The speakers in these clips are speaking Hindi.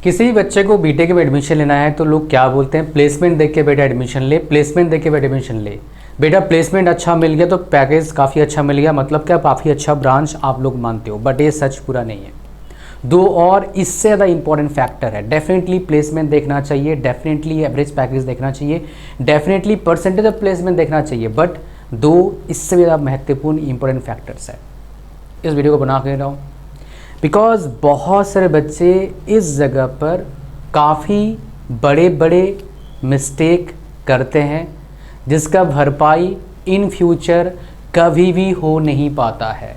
किसी भी बच्चे को बीटेक में एडमिशन लेना है तो लोग क्या बोलते हैं, प्लेसमेंट देख के बेटा एडमिशन ले, प्लेसमेंट देख के बेटा एडमिशन ले। बेटा प्लेसमेंट अच्छा मिल गया तो पैकेज काफ़ी अच्छा मिल गया, मतलब क्या काफ़ी अच्छा ब्रांच आप लोग मानते हो, बट ये सच पूरा नहीं है। दो और इससे ज़्यादा इंपॉर्टेंट फैक्टर है। डेफिनेटली प्लेसमेंट देखना चाहिए, डेफिनेटली एवरेज पैकेज देखना चाहिए, डेफिनेटली परसेंटेज ऑफ प्लेसमेंट देखना चाहिए, बट दो इससे ज़्यादा महत्वपूर्ण इंपॉर्टेंट फैक्टर्स है। इस वीडियो को बना के रहा हूँ बिकॉज बहुत सारे बच्चे इस जगह पर काफ़ी बड़े बड़े मिस्टेक करते हैं जिसका भरपाई इन फ्यूचर कभी भी हो नहीं पाता है।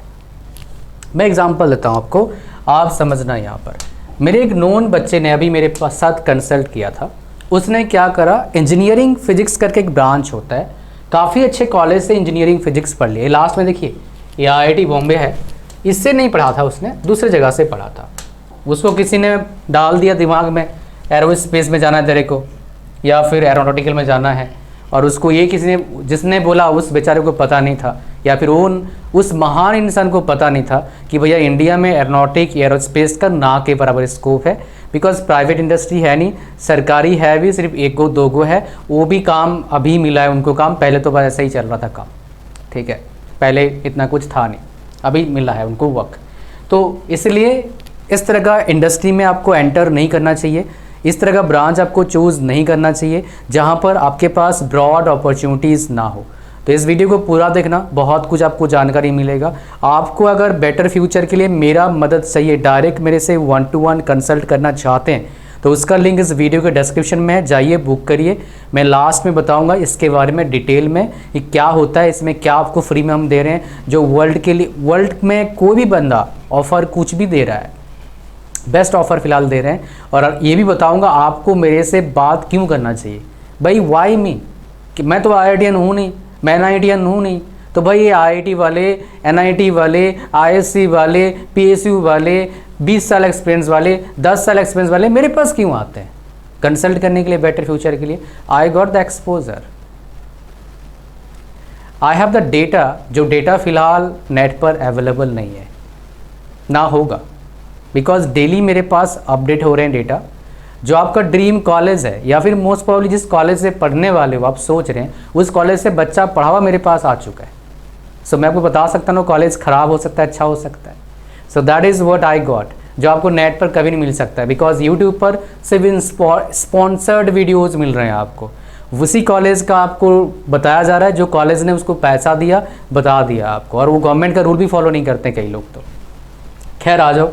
मैं एग्जांपल देता हूँ आपको, आप समझना। यहाँ पर मेरे एक नोन बच्चे ने अभी मेरे साथ कंसल्ट किया था। उसने क्या करा, इंजीनियरिंग फिजिक्स करके एक ब्रांच होता है, काफ़ी अच्छे कॉलेज से इंजीनियरिंग फिजिक्स पढ़ लिया। लास्ट में देखिए ये IIT बॉम्बे है, इससे नहीं पढ़ा था उसने, दूसरे जगह से पढ़ा था। उसको किसी ने डाल दिया दिमाग में एरोस्पेस में जाना है तेरे को, या फिर एरोनॉटिकल में जाना है, और उसको ये किसी ने जिसने बोला उस बेचारे को पता नहीं था, या फिर उस महान इंसान को पता नहीं था कि भैया इंडिया में एरोनॉटिक एरोस्पेस का ना के बराबर स्कोप है। बिकॉज प्राइवेट इंडस्ट्री है नहीं, सरकारी है भी सिर्फ एक गो दो गो है, वो भी काम अभी मिला है उनको काम, पहले तो बस ऐसा ही चल रहा था काम, ठीक है, पहले इतना कुछ था नहीं, अभी मिला है उनको वर्क। तो इसलिए इस तरह का इंडस्ट्री में आपको एंटर नहीं करना चाहिए, इस तरह का ब्रांच आपको चूज़ नहीं करना चाहिए जहां पर आपके पास ब्रॉड अपॉर्चुनिटीज़ ना हो। तो इस वीडियो को पूरा देखना, बहुत कुछ आपको जानकारी मिलेगा। आपको अगर बेटर फ्यूचर के लिए मेरा मदद चाहिए, डायरेक्ट मेरे से 1-to-1 कंसल्ट करना चाहते हैं तो उसका लिंक इस वीडियो के डिस्क्रिप्शन में है, जाइए बुक करिए। मैं लास्ट में बताऊंगा इसके बारे में डिटेल में कि क्या होता है, इसमें क्या आपको फ्री में हम दे रहे हैं, जो वर्ल्ड के लिए वर्ल्ड में कोई भी बंदा ऑफ़र कुछ भी दे रहा है, बेस्ट ऑफ़र फिलहाल दे रहे हैं। और ये भी बताऊंगा आपको मेरे से बात क्यों करना चाहिए। भाई वाई मी, कि मैं तो IITian हूँ नहीं, मैं NITian हूँ नहीं, तो भाई ये IIT वाले, NIT वाले, ISC वाले, PSU वाले, 20 साल एक्सपीरियंस वाले, 10 साल एक्सपीरियंस वाले मेरे पास क्यों आते हैं कंसल्ट करने के लिए बेटर फ्यूचर के लिए? I got the exposure, I have the data, जो डेटा फिलहाल नेट पर अवेलेबल नहीं है, ना होगा, बिकॉज डेली मेरे पास अपडेट हो रहे हैं डेटा। जो आपका ड्रीम कॉलेज है या फिर मोस्ट प्रोबेबली जिस कॉलेज से पढ़ने वाले हो आप सोच रहे हैं, उस कॉलेज से बच्चा पढ़ा हुआ मेरे पास आ चुका है। सो मैं आपको बता सकता हूँ कॉलेज ख़राब हो सकता है, अच्छा हो सकता है। So that is what I got, जो आपको नेट पर कभी नहीं मिल सकता है, बिकॉज यूट्यूब पर सिर्फ स्पॉन्सर्ड वीडियोस मिल रहे हैं आपको। उसी कॉलेज का आपको बताया जा रहा है, जो कॉलेज ने उसको पैसा दिया बता दिया आपको, और वो गवर्नमेंट का रूल भी फॉलो नहीं करते कई लोग। तो खैर आ जाओ।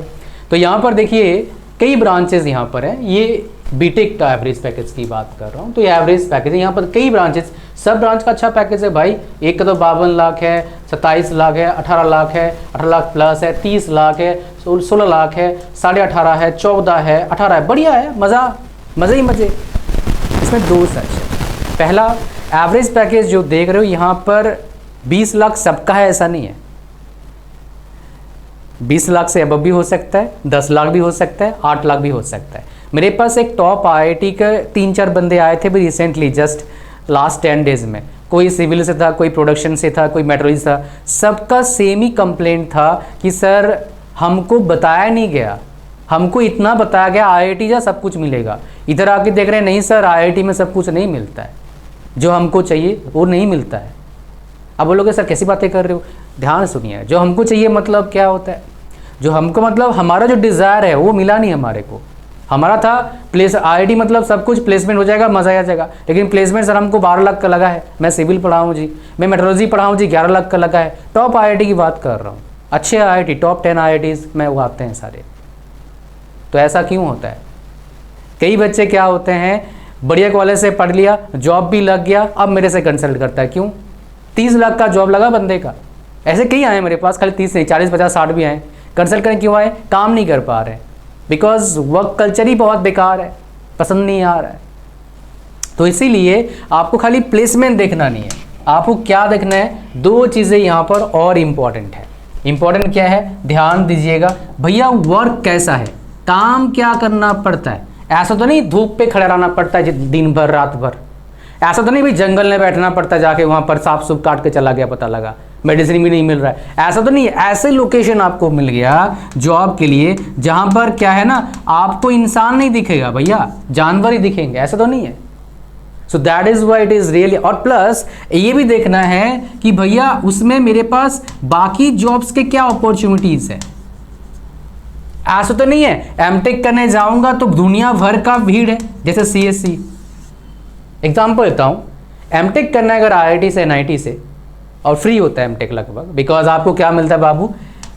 तो यहाँ पर देखिए कई ब्रांचेज यहाँ पर हैं, ये बीटेक का एवरेज पैकेज की बात कर रहा हूँ। तो ये एवरेज पैकेज है, यहाँ पर कई ब्रांचेज, सब ब्रांच का अच्छा पैकेज है भाई। एक का तो 52 लाख है, 27 लाख है, 18 लाख है, 18 लाख प्लस है, 30 लाख है, 16 लाख है, 18.5 है, 14 है, 18 है, बढ़िया है, मज़े ही मज़े। इसमें दो सच है। पहला, एवरेज पैकेज जो देख रहे हो यहाँ पर 20 लाख सबका है ऐसा नहीं है, 20 लाख से अबव भी हो सकता है, 10 लाख भी हो सकता है, 8 लाख भी हो सकता है। मेरे पास एक टॉप IIT के 3-4 बंदे आए थे भी रिसेंटली, जस्ट लास्ट 10 डेज में। कोई सिविल से था, कोई प्रोडक्शन से था, कोई मेट्रोलॉजी था। सबका सेम ही कंप्लेंट था कि सर हमको बताया नहीं गया, हमको इतना बताया गया IIT जा सब कुछ मिलेगा, इधर आके देख रहे हैं नहीं सर IIT में सब कुछ नहीं मिलता है, जो हमको चाहिए वो नहीं मिलता है। अब बोलोगे सर कैसी बातें कर रहे हो, ध्यान सुनिए। जो हमको चाहिए मतलब क्या होता है, जो हमको मतलब हमारा जो डिज़ायर है वो मिला नहीं हमारे को। हमारा था IIT मतलब सब कुछ प्लेसमेंट हो जाएगा, मज़ा आ जाएगा, लेकिन प्लेसमेंट सर हमको 12 लाख का लगा है। मैं सिविल पढ़ा हूँ जी, मैं मेट्रोलॉजी पढ़ा हूँ जी, 11 लाख का लगा है। टॉप IIT की बात कर रहा हूँ, अच्छे IIT, टॉप 10 IITs में वो आते हैं सारे। तो ऐसा क्यों होता है? कई बच्चे क्या होते हैं, बढ़िया कॉलेज से पढ़ लिया, जॉब भी लग गया, अब मेरे से कंसल्ट करता है। क्यों? 30 लाख का जॉब लगा बंदे का। ऐसे कई आए मेरे पास, खाली 30 नहीं, 40, 50, 60 भी आए। कंसल्ट करें क्यों आए? काम नहीं कर पा रहे, बिकॉज वर्क कल्चर ही बहुत बेकार है, पसंद नहीं आ रहा है। तो इसीलिए आपको खाली प्लेसमेंट देखना नहीं है, आपको क्या देखना है, दो चीज़ें यहाँ पर और इम्पॉर्टेंट है। इम्पॉर्टेंट क्या है, ध्यान दीजिएगा भैया, वर्क कैसा है, काम क्या करना पड़ता है। ऐसा तो नहीं धूप पे खड़ा रहना पड़ता है दिन भर रात भर, ऐसा तो नहीं भाई जंगल में बैठना पड़ता है, जाके वहाँ पर सांप सूप काट के चला गया पता लगा, मेडिसिन भी नहीं मिल रहा है, ऐसा तो नहीं है। ऐसे लोकेशन आपको मिल गया जॉब के लिए जहां पर क्या है ना, आपको इंसान नहीं दिखेगा भैया, जानवर ही दिखेंगे, ऐसा तो नहीं है। So that is why it is really. और प्लस ये भी देखना है कि भैया उसमें मेरे पास बाकी जॉब्स के क्या अपॉर्चुनिटीज है। ऐसा तो नहीं है एमटेक करने जाऊंगा तो दुनिया भर का भीड़ है, जैसे सीएससी एग्जाम्पल देता हूं। एमटेक करना है अगर आईआईटी से एनआईटी से, और फ्री होता है एमटेक लगभग, बिकॉज आपको क्या मिलता है बाबू,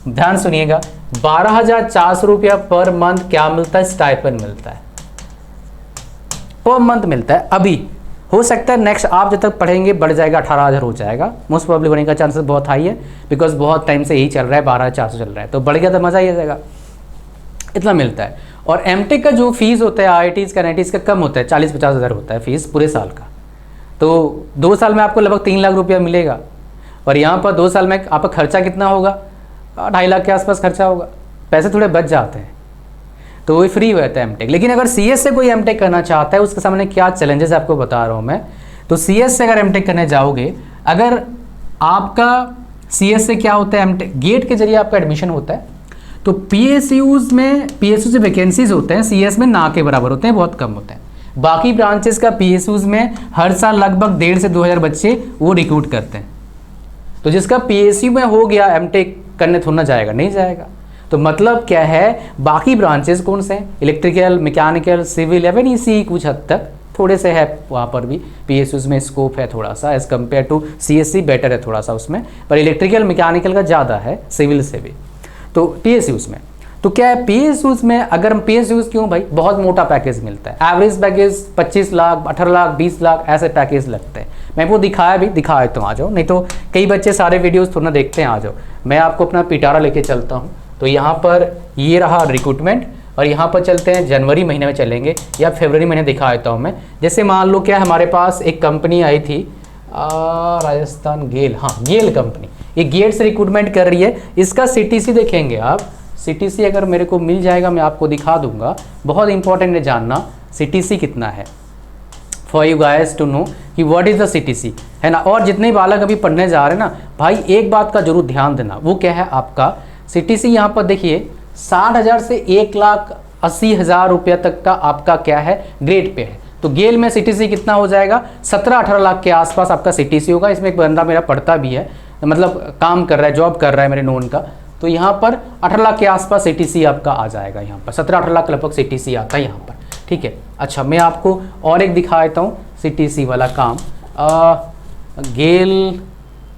ध्यान सुनिएगा, 12,400 रुपया पर मंथ क्या मिलता है, स्टाइपेंड मिलता है, पर मंथ मिलता है। अभी हो सकता है नेक्स्ट आप जब तक पढ़ेंगे बढ़ जाएगा, 18,000 हो जाएगा, मोस्ट प्रोबेबली होने का चांसेस बहुत हाई है, बिकॉज बहुत टाइम से यही चल रहा है, 12,400 चल रहा है, तो बढ़ गया तो मजा ही आ जाएगा, इतना मिलता है। और एमटेक का जो फीस होता है आईआईटीज का एनआईटीज का कम होता है, 40-50 हज़ार होता है फीस पूरे साल का, तो 2 साल में आपको लगभग 3 लाख रुपया मिलेगा। और यहाँ पर 2 साल में आपका खर्चा कितना होगा, 2.5 लाख के आसपास खर्चा होगा, पैसे थोड़े बच जाते हैं, तो वही फ्री रहता है एमटेक। लेकिन अगर सीएस से कोई एमटेक करना चाहता है, उसके सामने क्या चैलेंजेस आपको बता रहा हूँ मैं। तो सीएस से अगर एमटेक करने जाओगे, अगर आपका सीएस से क्या होता है, एमटेक गेट के जरिए आपका एडमिशन होता है, तो पीएसयूज से वैकेंसीज होते हैं, सीएस में ना के बराबर होते हैं, बहुत कम होते हैं। बाकी ब्रांचेस का पीएसयूज में हर साल लगभग 1,500 से 2,000 बच्चे वो रिक्रूट करते हैं। तो जिसका पीएसयू में हो गया एमटेक करने थोड़ा ना जाएगा, नहीं जाएगा। तो मतलब क्या है, बाकी ब्रांचेस कौन से हैं, इलेक्ट्रिकल, मैकेनिकल, सिविल, एवं इसी कुछ हद तक थोड़े से है, वहाँ पर भी पीएसयूज में स्कोप है थोड़ा सा, as compare to CSC better है थोड़ा सा उसमें, पर इलेक्ट्रिकल मैकेनिकल का ज़्यादा है सिविल से भी। तो पीएसयूज में तो क्या है, पीएसयूज में अगर हम पीएसयूज क्यों भाई, बहुत मोटा पैकेज मिलता है, एवरेज पैकेज 25 लाख, 18 लाख, 20 लाख ऐसे पैकेज लगते हैं। मैं वो दिखाया भी, दिखाया तो आ जाओ, नहीं तो कई बच्चे सारे वीडियोस थोड़ा देखते हैं, आ जाओ, मैं आपको अपना पिटारा लेके चलता हूँ। तो यहाँ पर ये रहा रिक्रूटमेंट, और यहाँ पर चलते हैं जनवरी महीने में चलेंगे या फरवरी महीने दिखा देता हूँ मैं। जैसे मान लो क्या हमारे पास एक कंपनी आई थी राजस्थान गेल, हाँ गेल कंपनी, ये गेट से रिक्रूटमेंट कर रही है। इसका सीटीसी देखेंगे आप, सीटीसी अगर मेरे को मिल जाएगा मैं आपको दिखा दूंगा, बहुत इंपॉर्टेंट है जानना सीटीसी कितना है, for you guys to know कि व्हाट इज द सीटीसी, है ना। और जितने बालक अभी पढ़ने जा रहे हैं ना भाई, एक बात का जरूर ध्यान देना, वो क्या है आपका सीटीसी। यहाँ पर देखिए 60,000 से 1,80,000 रुपया तक का आपका क्या है ग्रेड पे है। तो गेल में सीटीसी कितना हो जाएगा, 17-18 लाख के आसपास आपका सीटीसी होगा। इसमें एक बंदा मेरा पढ़ता भी है, मतलब काम कर रहा है, जॉब कर रहा है मेरे नोन का, तो यहाँ पर 18 लाख के आसपास सीटीसी आपका आ जाएगा। यहाँ पर 17-18 लाख लगभग सीटीसी आता है यहाँ पर, ठीक है। अच्छा मैं आपको और एक दिखा देता हूँ सीटीसी वाला काम। गेल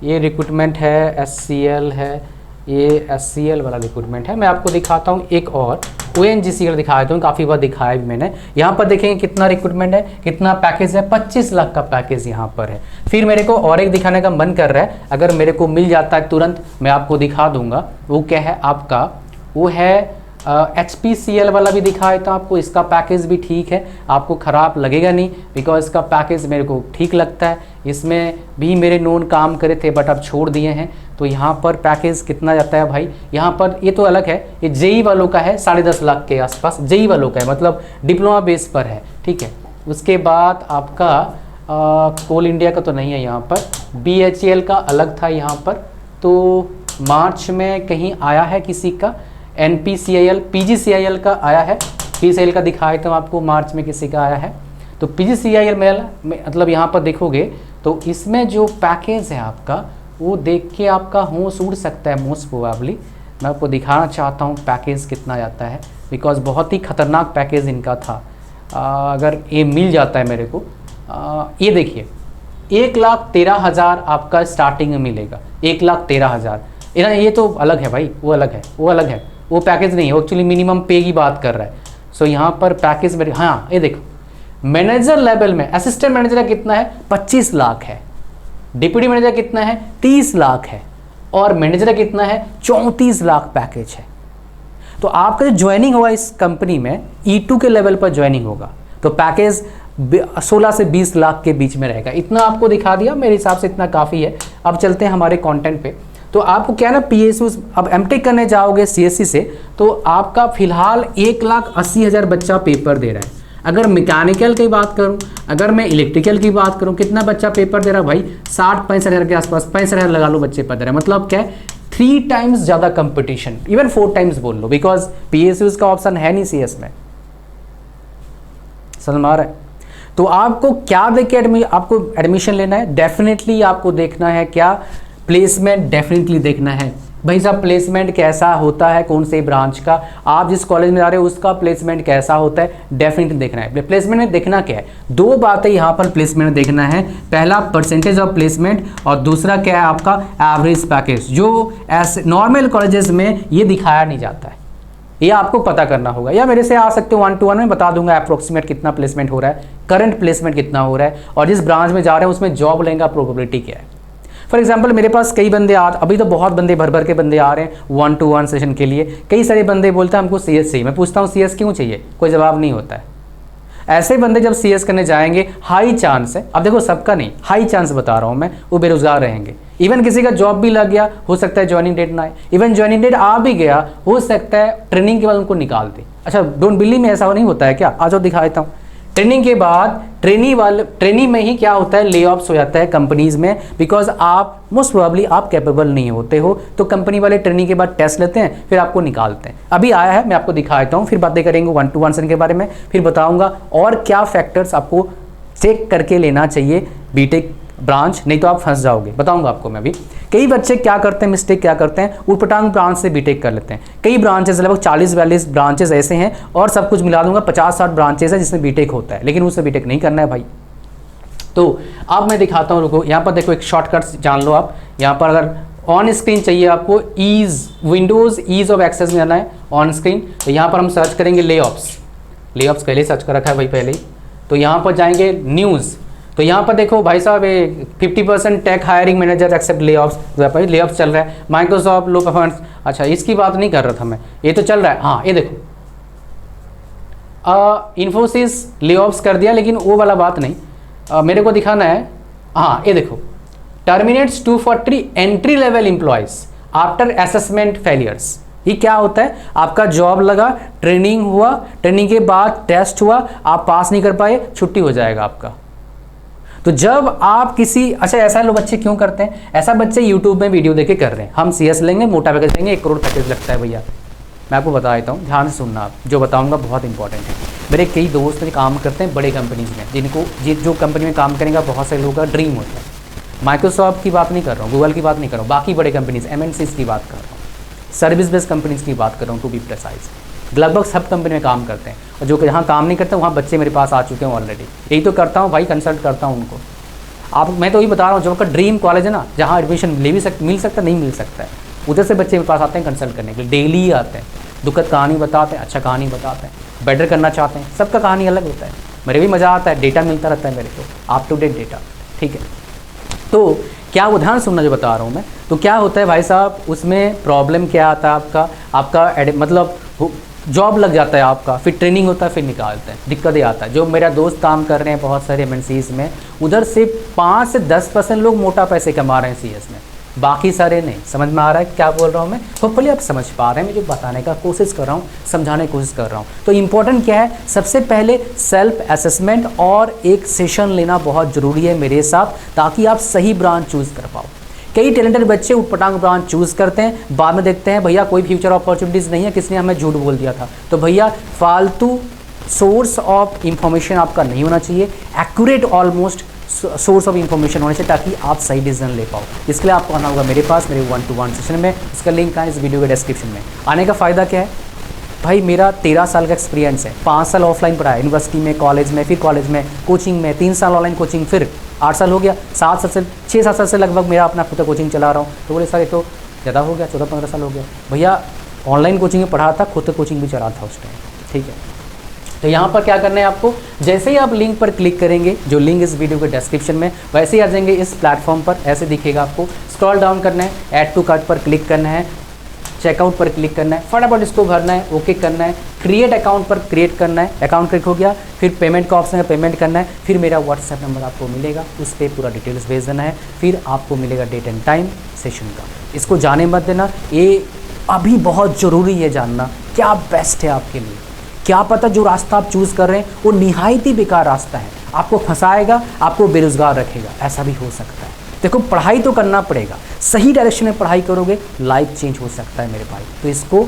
ये रिक्रूटमेंट है, एससीएल है, ये एससीएल वाला रिक्रूटमेंट है। मैं आपको दिखाता हूँ एक और ओएनजीसी दिखा देता हूँ, काफ़ी बार दिखाया भी मैंने। यहाँ पर देखेंगे कितना रिक्रूटमेंट है, कितना पैकेज है, 25 लाख का पैकेज यहाँ पर है। फिर मेरे को और एक दिखाने का मन कर रहा है, अगर मेरे को मिल जाता है तुरंत मैं आपको दिखा दूंगा। वो क्या है आपका, वो है HPCL वाला भी दिखा देता हूँ आपको। इसका पैकेज भी ठीक है, आपको ख़राब लगेगा नहीं, बिकॉज इसका पैकेज मेरे को ठीक लगता है। इसमें भी मेरे नोन काम करे थे बट अब छोड़ दिए हैं। तो यहाँ पर पैकेज कितना जाता है भाई, यहाँ पर ये तो अलग है, ये जेई वालों का है 10.5 लाख के आसपास, जेई वालों का है, मतलब डिप्लोमा बेस पर है, ठीक है। उसके बाद आपका कोल इंडिया का तो नहीं है यहाँ पर, BHEL का अलग था यहाँ पर। तो मार्च में कहीं आया है किसी का, NPCIL, PGCIL का आया है, PCIL का दिखाया तो आपको मार्च में किसी का आया है। तो PGCIL में मतलब यहाँ पर देखोगे तो इसमें जो पैकेज है आपका, वो देख के आपका होश उड़ सकता है मोस्ट प्रोबेबली। मैं आपको दिखाना चाहता हूँ पैकेज कितना जाता है, बिकॉज बहुत ही खतरनाक पैकेज इनका था। अगर ये मिल जाता है मेरे को, ये देखिए 1,13,000 आपका स्टार्टिंग में मिलेगा, 1,13,000। ये तो अलग है भाई, वो अलग है, वो अलग है, वो पैकेज नहीं है, एक्चुअली मिनिमम पे की बात कर रहा है। सो यहाँ पर पैकेज मेरे, हाँ ये देखो मैनेजर लेवल में असिस्टेंट मैनेजर का कितना है, 25 लाख है। डिप्टी मैनेजर कितना है, 30 लाख है। और मैनेजर का कितना है, 34 लाख पैकेज है। तो आपका जो ज्वाइनिंग होगा इस कंपनी में E2 के लेवल पर ज्वाइनिंग होगा, तो पैकेज 16 से 20 लाख के बीच में रहेगा। इतना आपको दिखा दिया, मेरे हिसाब से इतना काफ़ी है। अब चलते हैं हमारे कंटेंट पे। तो आपको क्या ना PSU, अब एमटेक करने जाओगे CSC से, तो आपका फिलहाल 1,80,000 बच्चा पेपर दे रहा है। अगर मैकेनिकल की बात करूं, अगर मैं इलेक्ट्रिकल की बात करूं, कितना बच्चा पेपर दे रहा है भाई, 60-65 हज़ार के आसपास, 65 हज़ार लगा लो बच्चे पेपर दे रहे हैं। मतलब क्या है, 3 टाइम्स ज़्यादा कंपटीशन, इवन 4 टाइम्स बोल लो, बिकॉज PSUs का ऑप्शन है नहीं CS में। समझ में आ रहा है? तो आपको क्या देख के आपको एडमिशन लेना है, डेफिनेटली आपको देखना है क्या, प्लेसमेंट डेफिनेटली देखना है भाई साहब। प्लेसमेंट कैसा होता है, कौन से ब्रांच का, आप जिस कॉलेज में जा रहे हो उसका प्लेसमेंट कैसा होता है, डेफिनेटली देखना है। प्लेसमेंट में देखना क्या है, 2 बातें यहाँ पर प्लेसमेंट में देखना है। पहला परसेंटेज ऑफ प्लेसमेंट, और दूसरा क्या है आपका एवरेज पैकेज, जो ऐसे नॉर्मल कॉलेजेस में ये दिखाया नहीं जाता है, ये आपको पता करना होगा। या मेरे से आ सकते हो 1-to-1 में बता दूंगा अप्रोक्सीमेट कितना प्लेसमेंट हो रहा है, करंट प्लेसमेंट कितना हो रहा है, और जिस ब्रांच में जा रहे हैं उसमें जॉब लेने का प्रोबेबिलिटी क्या है। फॉर एग्जाम्पल मेरे पास कई बंदे अभी तो बहुत बंदे भर के बंदे आ रहे हैं 1-to-1 सेशन के लिए। कई सारे बंदे बोलते हैं हमको CS चाहिए। मैं पूछता हूँ CS क्यों चाहिए, कोई जवाब नहीं होता है। ऐसे बंदे जब CS करने जाएंगे, हाई चांस है, अब देखो सबका नहीं, हाई चांस बता रहा हूँ मैं, वो बेरोजगार रहेंगे। इवन किसी का जॉब भी लग गया, हो सकता है ज्वाइनिंग डेट ना आए, इवन ज्वाइनिंग डेट आ भी गया, हो सकता है ट्रेनिंग के बाद उनको निकाल दे। अच्छा, डोंट बिलीव में ऐसा नहीं होता है क्या, आ जाओ दिखा देता हूँ। ट्रेनिंग के बाद ट्रेनिंग में ही क्या होता है, ले ऑफ्स हो जाता है कंपनीज में, बिकॉज आप मोस्ट प्रोबेबली आप कैपेबल नहीं होते हो, तो कंपनी वाले ट्रेनिंग के बाद टेस्ट लेते हैं, फिर आपको निकालते हैं। अभी आया है, मैं आपको दिखा देता हूँ, फिर बातें करेंगे 1-to-1 सेशन के बारे में, फिर बताऊंगा और क्या फैक्टर्स आपको चेक करके लेना चाहिए बीटेक ब्रांच, नहीं तो आप फंस जाओगे, बताऊंगा आपको मैं भी। कई बच्चे क्या करते हैं, मिस्टेक क्या करते हैं, उटपटांग ब्रांच से बीटेक कर लेते हैं। कई ब्रांचेस, लगभग 40-42 ब्रांचेस ऐसे हैं, और सब कुछ मिला दूंगा 50-60 ब्रांचेस हैं जिसमें बीटेक होता है, लेकिन उससे बीटेक नहीं करना है भाई। तो अब मैं दिखाता हूँ, रुको, यहाँ पर देखो एक शॉर्टकट जान लो आप। यहाँ पर अगर ऑन स्क्रीन चाहिए आपको, विंडोज़ ईज ऑफ एक्सेस में जाना है ऑन स्क्रीन, तो यहाँ पर हम सर्च करेंगे ले ऑफ्स पहले सर्च कर रखा है भाई पहले ही। तो यहाँ पर जाएंगे न्यूज़, तो यहाँ पर देखो भाई साहब, 50% टेक हायरिंग मैनेजर एक्सेप्ट ले ऑफ्स चल रहा है। माइक्रोसॉफ्ट लो परफॉर्मेंस, अच्छा इसकी बात नहीं कर रहा था मैं, ये तो चल रहा है। हाँ ये देखो, इन्फोसिस ले ऑफ्स कर दिया, लेकिन वो वाला बात नहीं, मेरे को दिखाना है। हाँ ये देखो, terminates 240 entry level employees after assessment failures. ये क्या होता है, आपका जॉब लगा, ट्रेनिंग हुआ, ट्रेनिंग के बाद टेस्ट हुआ, आप पास नहीं कर पाए, छुट्टी हो जाएगा आपका। तो जब आप किसी, अच्छा ऐसा लोग बच्चे क्यों करते हैं, ऐसा बच्चे यूट्यूब में वीडियो देके कर रहे हैं, हम CS लेंगे, मोटा पैकेज लेंगे, 1 करोड़ पैकेज लगता है भैया। मैं आपको बता देता हूँ, ध्यान से सुनना, आप जो बताऊँगा बहुत इंपॉर्टेंट है। मेरे कई दोस्त काम करते हैं बड़े कंपनीज में, जिनको जो कंपनी में काम करेंगे बहुत से लोगों का ड्रीम होता है। माइक्रोसॉफ्ट की बात नहीं कर रहा हूँ, गूगल की बात नहीं कर रहा हूँ, बाकी बड़े कंपनीज MNCs की बात कर रहा हूँ, सर्विस बेस्ड कंपनीज की बात कर रहा हूँ, टू बी प्रिसाइज। लगभग सब कंपनी में काम करते हैं, और जो जहाँ काम नहीं करते वहाँ बच्चे मेरे पास आ चुके हैं ऑलरेडी। यही तो करता हूँ भाई, कंसल्ट करता हूँ उनको। आप, मैं तो ये बता रहा हूँ, जो आपका ड्रीम कॉलेज है ना, जहाँ एडमिशन मिल सकता नहीं मिल सकता है, उधर से बच्चे मेरे पास आते हैं कंसल्ट करने के लिए, डेली ही आते हैं, दुखद कहानी बताते हैं, अच्छा कहानी बताते हैं, बेटर करना चाहते हैं, सबका कहानी अलग होता है। मेरे भी मज़ा आता है, डेटा मिलता रहता है मेरे को, अप टू डेट डेटा, ठीक है। तो क्या वो ध्यान सुनना जो बता रहा हूँ मैं, तो क्या होता है भाई साहब, उसमें प्रॉब्लम क्या आता है आपका मतलब जॉब लग जाता है आपका, फिर ट्रेनिंग होता है, फिर निकालते हैं, दिक्कतें आता है। जो मेरा दोस्त काम कर रहे हैं बहुत सारे MNCs में, उधर से 5 से 10% लोग मोटा पैसे कमा रहे हैं CS में, बाकी सारे नहीं। समझ में आ रहा है क्या बोल रहा हूँ मैं, होपफुली आप समझ पा रहे हैं, मैं जो बताने का कोशिश कर रहा हूँ, समझाने की कोशिश कर रहा हूँ। तो इम्पोर्टेंट क्या है, सबसे पहले सेल्फ असेसमेंट और एक सेशन लेना बहुत ज़रूरी है मेरे साथ, ताकि आप सही ब्रांच चूज़ कर पाओ। कई टैलेंटेड बच्चे उटपटांग ब्रांच चूज़ करते हैं, बाद में देखते हैं भैया कोई फ्यूचर अपॉर्चुनिटीज़ नहीं है, किसने हमें झूठ बोल दिया था। तो भैया फालतू सोर्स ऑफ इंफॉर्मेशन आपका नहीं होना चाहिए, accurate almost source of information होने चाहिए, ताकि आप सही डिसीजन ले पाओ। इसके लिए आपको आना होगा मेरे पास, मेरे 1-to-1 सेशन में, इसका लिंक है इस वीडियो के डिस्क्रिप्शन में। आने का फ़ायदा क्या है भाई, मेरा 13 साल का एक्सपीरियंस है, 5 साल ऑफलाइन पढ़ा है यूनिवर्सिटी में, कॉलेज में, फिर कॉलेज में कोचिंग में, 3 साल ऑनलाइन कोचिंग, फिर 8 साल हो गया, 6-7 साल से लगभग मेरा अपना खुद का कोचिंग चला रहा हूँ। तो बोले सर ये तो ज़्यादा हो गया, 14-15 साल हो गया। भैया ऑनलाइन कोचिंग में पढ़ा था, खुद का कोचिंग भी चला था उस टाइम, ठीक है। तो यहाँ पर क्या करना है आपको, जैसे ही आप लिंक पर क्लिक करेंगे, जो लिंक इस वीडियो के डिस्क्रिप्शन में, वैसे ही आ जाएंगे इस प्लेटफॉर्म पर, ऐसे दिखेगा आपको। स्क्रॉल डाउन करना है, ऐड टू कार्ट पर क्लिक करना है, चेकआउट पर क्लिक करना है, फटाफट इसको भरना है, ओके करना है, क्रिएट अकाउंट पर क्रिएट करना है, अकाउंट क्लिक हो गया, फिर पेमेंट का ऑप्शन है, पेमेंट करना है, फिर मेरा व्हाट्सएप नंबर आपको मिलेगा, उस पर पूरा डिटेल्स भेज देना है, फिर आपको मिलेगा डेट एंड टाइम सेशन का। इसको जाने मत देना, ये अभी बहुत ज़रूरी है जानना क्या बेस्ट है आपके लिए, क्या पता जो रास्ता आप चूज़ कर रहे हैं वो निहायत ही बेकार रास्ता है, आपको फंसाएगा, आपको बेरोजगार रखेगा, ऐसा भी हो सकता है। देखो पढ़ाई तो करना पड़ेगा, सही डायरेक्शन में पढ़ाई करोगे लाइफ चेंज हो सकता है मेरे भाई, तो इसको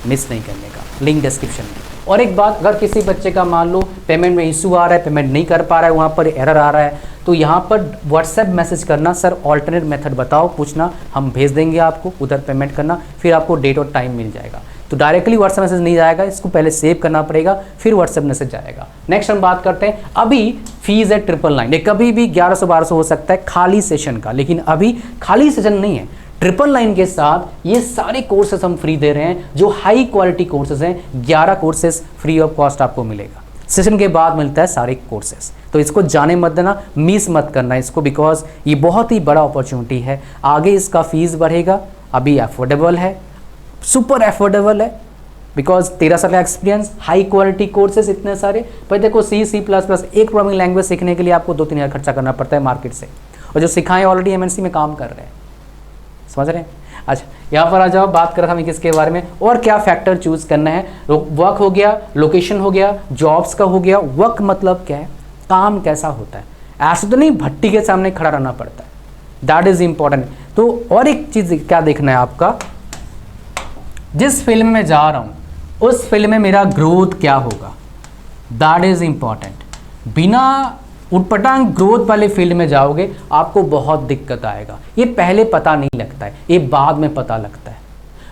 मिस नहीं करने का, लिंक डिस्क्रिप्शन में। और एक बात, अगर किसी बच्चे का मान लो पेमेंट में इशू आ रहा है, पेमेंट नहीं कर पा रहा है, वहाँ पर एरर आ रहा है, तो यहाँ पर व्हाट्सएप मैसेज करना, सर ऑल्टरनेट मेथड बताओ, पूछना, हम भेज देंगे आपको, उधर पेमेंट करना, फिर आपको डेट और टाइम मिल जाएगा। तो डायरेक्टली व्हाट्सएप मैसेज नहीं जाएगा, इसको पहले सेव करना पड़ेगा, फिर व्हाट्सएप मैसेज जाएगा। नेक्स्ट हम बात करते हैं, अभी फीस है 999, ये कभी भी 1100-1200 हो सकता है खाली सेशन का, लेकिन अभी खाली सेशन नहीं है। 999 के साथ ये सारे कोर्सेज हम फ्री दे रहे हैं, जो हाई क्वालिटी कोर्सेज हैं। 11 कोर्सेज फ्री ऑफ कॉस्ट आपको मिलेगा, सेशन के बाद मिलता है सारे कोर्सेज। तो इसको जाने मत देना, मिस मत करना इसको, बिकॉज ये बहुत ही बड़ा अपॉर्चुनिटी है। आगे इसका फीस बढ़ेगा, अभी अफोर्डेबल है, सुपर अफोर्डेबल है, बिकॉज 13 साल का एक्सपीरियंस, हाई क्वालिटी कोर्सेज इतने सारे। पर देखो C++ एक प्रोग्रामिंग लैंग्वेज सीखने के लिए आपको 2-3 हज़ार खर्चा करना पड़ता है मार्केट से, और जो सिखाएं ऑलरेडी MNC में काम कर रहे हैं, समझ रहे हैं। अच्छा यहाँ पर आ जाओ, बात कर रहा था मैं किसके बारे में, और क्या फैक्टर चूज करना है। वर्क हो गया, लोकेशन हो गया, जॉब्स का हो गया। वर्क मतलब क्या है, काम कैसा होता है, ऐसा तो नहीं भट्टी के सामने खड़ा रहना पड़ता है, दैट इज इंपॉर्टेंट। तो और एक चीज़ क्या देखना है आपका, जिस फील्ड में जा रहा हूँ उस फील्ड में मेरा ग्रोथ क्या होगा, दैट इज इंपॉर्टेंट। बिना उटपटांग ग्रोथ वाले फील्ड में जाओगे आपको बहुत दिक्कत आएगा। ये पहले पता नहीं लगता है, ये बाद में पता लगता है।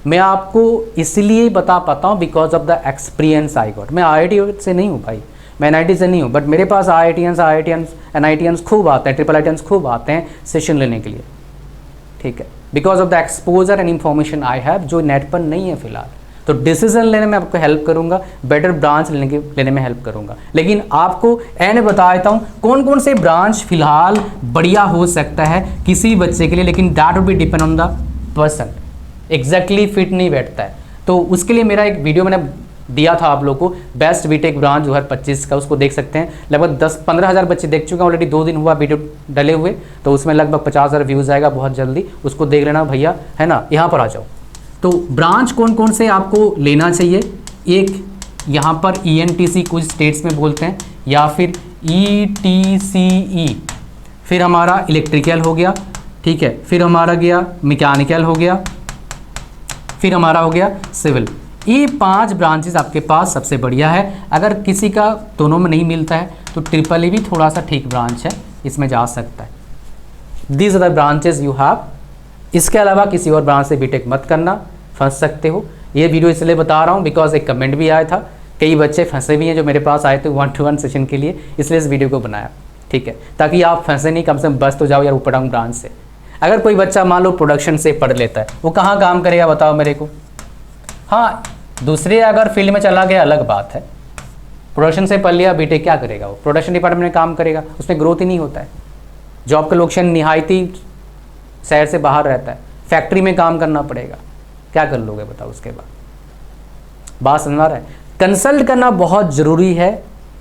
मैं आपको इसलिए बता पाता हूँ because of the experience I got. मैं IIT से नहीं हूँ भाई, मैं NIT से नहीं हूँ, बट मेरे पास NITians खूब आते हैं, IIITians खूब आते हैं सेशन लेने के लिए, ठीक है, because of the exposure and information I have, जो नेट पर नहीं है फिलहाल। तो डिसीजन लेने में आपको हेल्प करूंगा, बेटर ब्रांच लेने में हेल्प करूंगा। लेकिन आपको एंड बता देता हूँ कौन कौन से ब्रांच फिलहाल बढ़िया हो सकता है किसी बच्चे के लिए, लेकिन that will be depend on the person, exactly fit नहीं बैठता है। तो उसके लिए मेरा एक वीडियो मैंने दिया था आप लोग को, बेस्ट बीटेक ब्रांच 2025 का, उसको देख सकते हैं। लगभग 10-15 हज़ार बच्चे देख चुके हैं ऑलरेडी, 2 दिन हुआ वीडियो डले हुए, तो उसमें लगभग 50,000 व्यूज़ आएगा बहुत जल्दी, उसको देख लेना भैया, है ना। यहाँ पर आ जाओ, तो ब्रांच कौन कौन से आपको लेना चाहिए। एक यहाँ पर ENTC कुछ स्टेट्स में बोलते हैं, या फिर ETCE, फिर हमारा इलेक्ट्रिकल हो गया, ठीक है, फिर हमारा गया मैकेनिकल हो गया, फिर हमारा हो गया सिविल। ये 5 ब्रांचेस आपके पास सबसे बढ़िया है। अगर किसी का दोनों में नहीं मिलता है तो EEE भी थोड़ा सा ठीक ब्रांच है, इसमें जा सकता है। These are the branches you have. इसके अलावा किसी और ब्रांच से बीटेक मत करना, फंस सकते हो। ये वीडियो इसलिए बता रहा हूँ बिकॉज एक कमेंट भी आया था, कई बच्चे फंसे भी हैं जो मेरे पास आए थे 1-to-1 सेशन के लिए, इसलिए इस वीडियो को बनाया, ठीक है, ताकि आप फंसे नहीं, कम से कम बस तो जाओ यार ऊपर डाउन ब्रांच से। अगर कोई बच्चा मान लो प्रोडक्शन से पढ़ लेता है, वो कहाँ काम करेगा बताओ मेरे को। हाँ, दूसरे अगर फील्ड में चला गया अलग बात है, प्रोडक्शन से पढ़ लिया बीटेक क्या करेगा, वो प्रोडक्शन डिपार्टमेंट में काम करेगा, उसमें ग्रोथ ही नहीं होता है। जॉब का लोकेशन निहायती शहर से बाहर रहता है, फैक्ट्री में काम करना पड़ेगा, क्या कर लोगे बताओ उसके बाद। बात समझ आ रहा है। कंसल्ट करना बहुत ज़रूरी है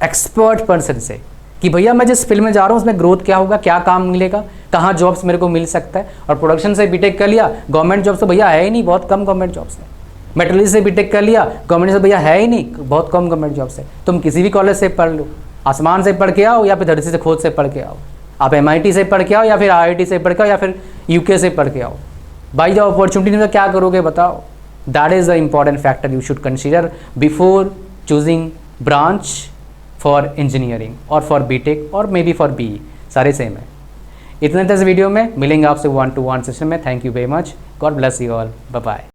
एक्सपर्ट पर्सन से, कि भैया मैं जिस फील्ड में जा रहा हूँ उसमें ग्रोथ क्या होगा, क्या काम मिलेगा, कहाँ जॉब्स मेरे को मिल सकता है। और प्रोडक्शन से बीटेक कर लिया, गवर्नमेंट जॉब्स तो भैया है ही नहीं, बहुत कम गवर्नमेंट जॉब्स है। मेटलर्जी से बीटेक कर लिया, गवर्नमेंट से भैया है ही नहीं, बहुत कम गवर्नमेंट जॉब्स है। तुम किसी भी कॉलेज से पढ़ लो, आसमान से पढ़ के आओ या फिर धरती से खोद से पढ़ के आओ, आप MIT से पढ़ के आओ या फिर IIT से पढ़ के आओ या फिर UK से पढ़ के आओ, भाई जब अपॉर्चुनिटी में क्या करोगे बताओ। That is the important factor you should consider before choosing branch for engineering और फॉर बीटेक और मे बी फॉर BE, सारे सेम है। इतने इस वीडियो में मिलेंगे आपसे 1-to-1 सेशन में। Thank you very much, God bless you all, bye bye.